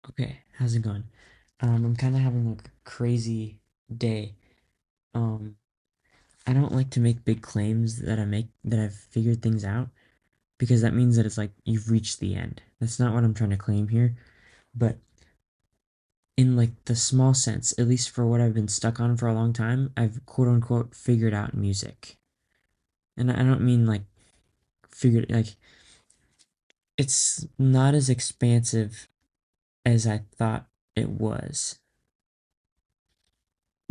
Okay, how's it going? I'm kind of having like a crazy day. Um, I don't like to make big claims that I've figured things out because that means that it's like you've reached the end. That's not what I'm trying to claim here, but in like the small sense, at least for what I've been stuck on for a long time, I've quote unquote figured out music. And I don't mean like figured like it's not as expansive as I thought it was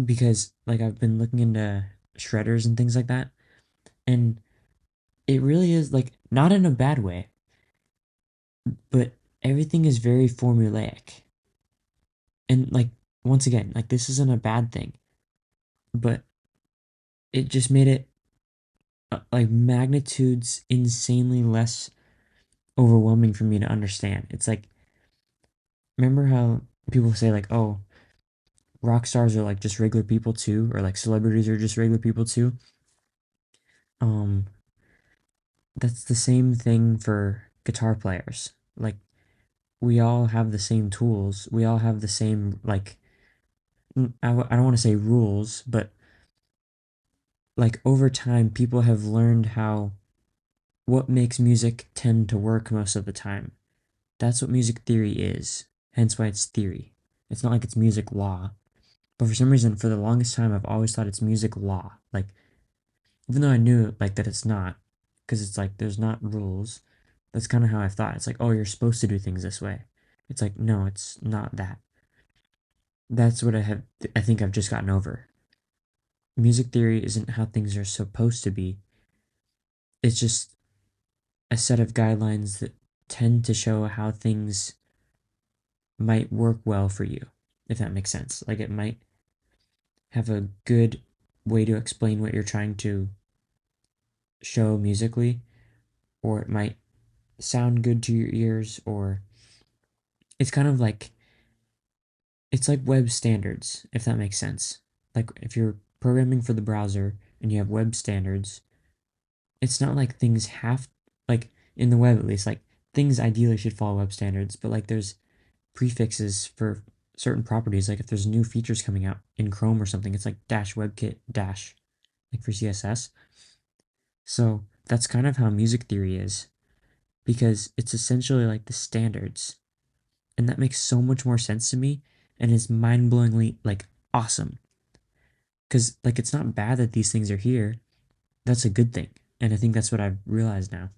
because like I've been looking into shredders and things like that. And it really is like not in a bad way, but everything is very formulaic. And like once again, like this isn't a bad thing, but it just made it like magnitudes insanely less overwhelming for me to understand. It's like remember how people say like, "Oh, rock stars are like just regular people too," or like celebrities are just regular people too. Um that's the same thing for guitar players. Like we all have the same tools. We all have the same like I don't want to say rules, but like over time, people have learned how what makes music tend to work most of the time. That's what music theory is. Hence why it's theory. It's not like it's music law. But for some reason, for the longest time, I've always thought it's music law. Like even though I knew like that it's not, because it's like there's not rules. That's kind of how I thought. It's like, oh, you're supposed to do things this way. It's like, no, it's not that. That's what I think I've just gotten over. Music theory isn't how things are supposed to be. It's just a set of guidelines that tend to show how things might work well for you, if that makes sense. Like it might have a good way to explain what you're trying to show musically, or it might sound good to your ears, or it's kind of like it's like web standards, if that makes sense. Like if you're programming for the browser and you have web standards, it's not like things have like in the web at least, like things ideally should follow web standards, but like there's prefixes for certain properties. Like if there's new features coming out in Chrome or something, it's like dash webkit dash like for CSS. So that's kind of how music theory is because it's essentially like the standards. And that makes so much more sense to me and is mind-blowingly like awesome. Cuz like it's not bad that these things are here. That's a good thing. And I think that's what I've realized now.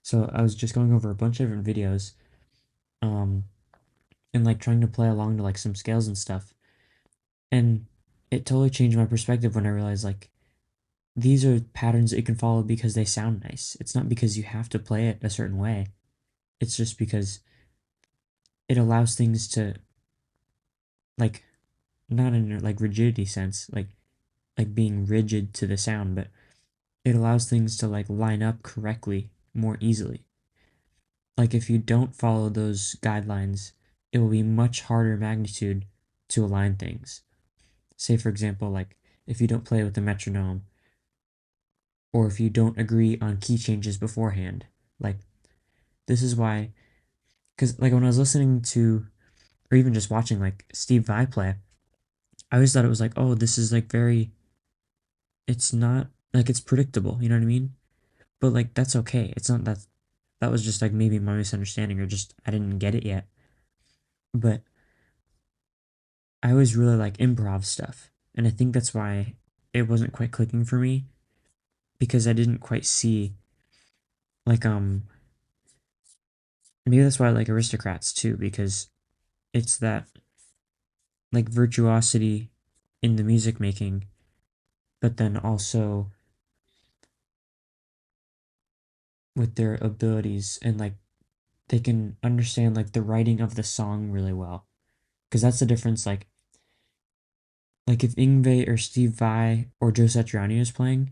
So I was just going over a bunch of different videos um and like trying to play along to like some scales and stuff. And it totally changed my perspective when I realized like these are patterns that you can follow because they sound nice. It's not because you have to play it a certain way. It's just because it allows things to like not in a like rigidity sense, like being rigid to the sound, but it allows things to like line up correctly more easily. Like if you don't follow those guidelines, it will be much harder magnitude to align things. Say for example, like if you don't play with the metronome or if you don't agree on key changes beforehand. Like this is why, because like when I was listening to or even just watching like Steve Vai play, I always thought it was like, oh, this is like very, it's not like it's predictable, you know what I mean? But like that's okay. It's not that that was just like maybe my misunderstanding or just I didn't get it yet. But I always really like improv stuff, and I think that's why it wasn't quite clicking for me because I didn't quite see like maybe that's why I like aristocrats too because it's that like virtuosity in the music making, but then also with their abilities and like they can understand like the writing of the song really well. Because that's the difference. Like if Ingve or Steve Vai or Joe Satriani is playing,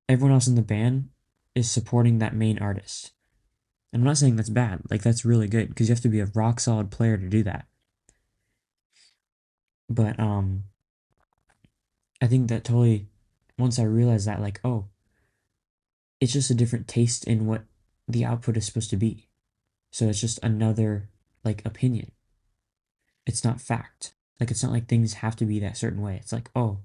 everyone else in the band is supporting that main artist. And I'm not saying that's bad. Like that's really good because you have to be a rock solid player to do that. But I think that totally once I realized that like oh it's just a different taste in what the output is supposed to be. So it's just another like opinion. it's not fact. Like it's not like things have to be that certain way. It's like, oh,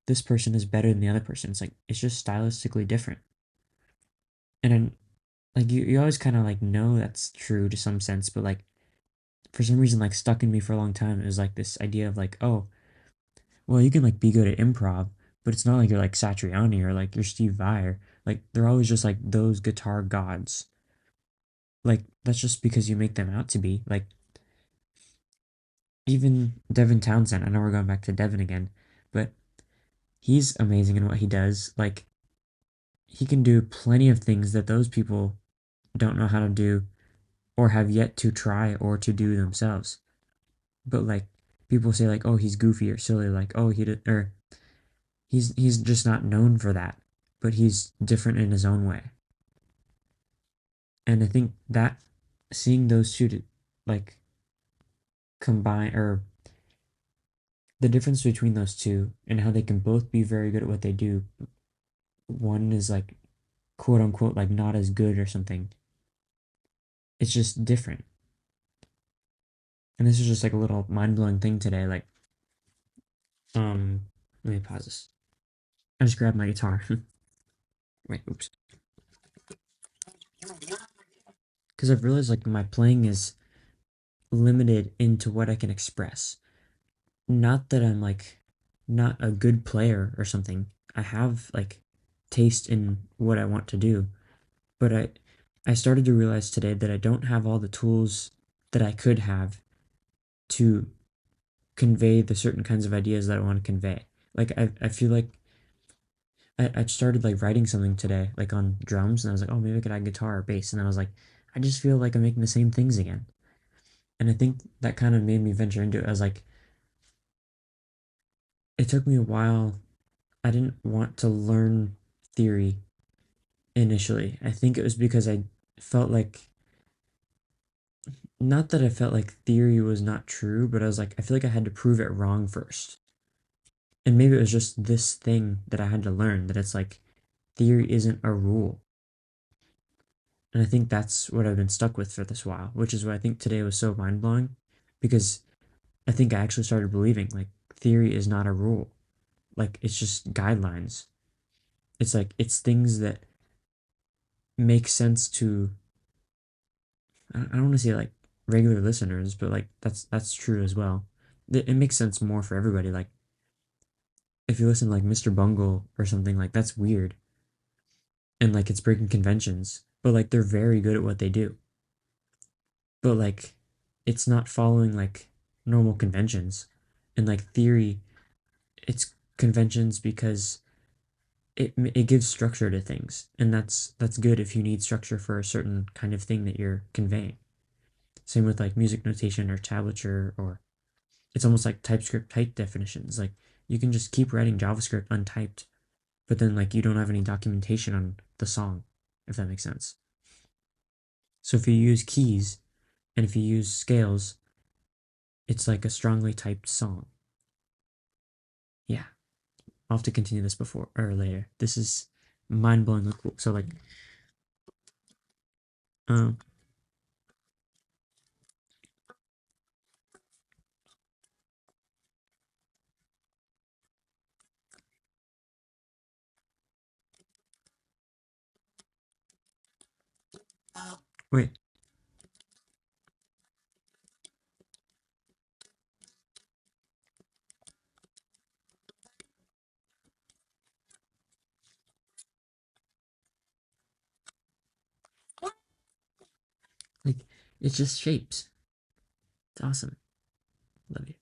this person is better than the other person. It's like it's just stylistically different. And then like you always kind of like know that's true to some sense, but like for some reason like stuck in me for a long time is like this idea of like, oh, well, you can like be good at improv, but it's not like you're like Satriani or like you're Steve Vai. Like they're always just like those guitar gods. Like that's just because you make them out to be. Like even Devin Townsend, I know we're going back to Devin again, but he's amazing in what he does. Like he can do plenty of things that those people don't know how to do or have yet to try or to do themselves. But like people say like, oh, he's goofy or silly, like, oh, or he's just not known for that, but he's different in his own way. And I think that seeing those two like combine or the difference between those two and how they can both be very good at what they do. One is like quote unquote like not as good or something. It's just different. And this is just like a little mind blowing thing today. Like, um, let me pause this. I just grabbed my guitar. Wait, oops. Because I've realized like my playing is limited into what I can express. Not that I'm like not a good player or something. I have like taste in what I want to do, but I started to realize today that I don't have all the tools that I could have to convey the certain kinds of ideas that I want to convey. Like I feel like I started like writing something today, like on drums, and I was like, oh, maybe I could add guitar or bass, and then I was like, I just feel like I'm making the same things again, and I think that kind of made me venture into it. I was like, it took me a while. I didn't want to learn theory initially. I think it was because I felt like not that I felt like theory was not true, but I was like, I feel like I had to prove it wrong first. And maybe it was just this thing that I had to learn that it's like theory isn't a rule. And I think that's what I've been stuck with for this while, which is why I think today was so mind blowing because I think I actually started believing like theory is not a rule. Like it's just guidelines. It's like it's things that make sense to I don't want to say like regular listeners, but like that's true as well. It makes sense more for everybody. Like if you listen to like Mr. Bungle or something, like that's weird and like it's breaking conventions, but like they're very good at what they do. But like it's not following like normal conventions. And like theory, it's conventions because it gives structure to things. And that's good if you need structure for a certain kind of thing that you're conveying. Same with like music notation or tablature or it's almost like TypeScript type definitions. Like you can just keep writing JavaScript untyped, but then like you don't have any documentation on the song, if that makes sense. So if you use keys and if you use scales, it's like a strongly typed song. Yeah, I'll have to continue this before or later. This is mind blowingly cool. So um, wait, like it's just shapes. It's awesome. Love you.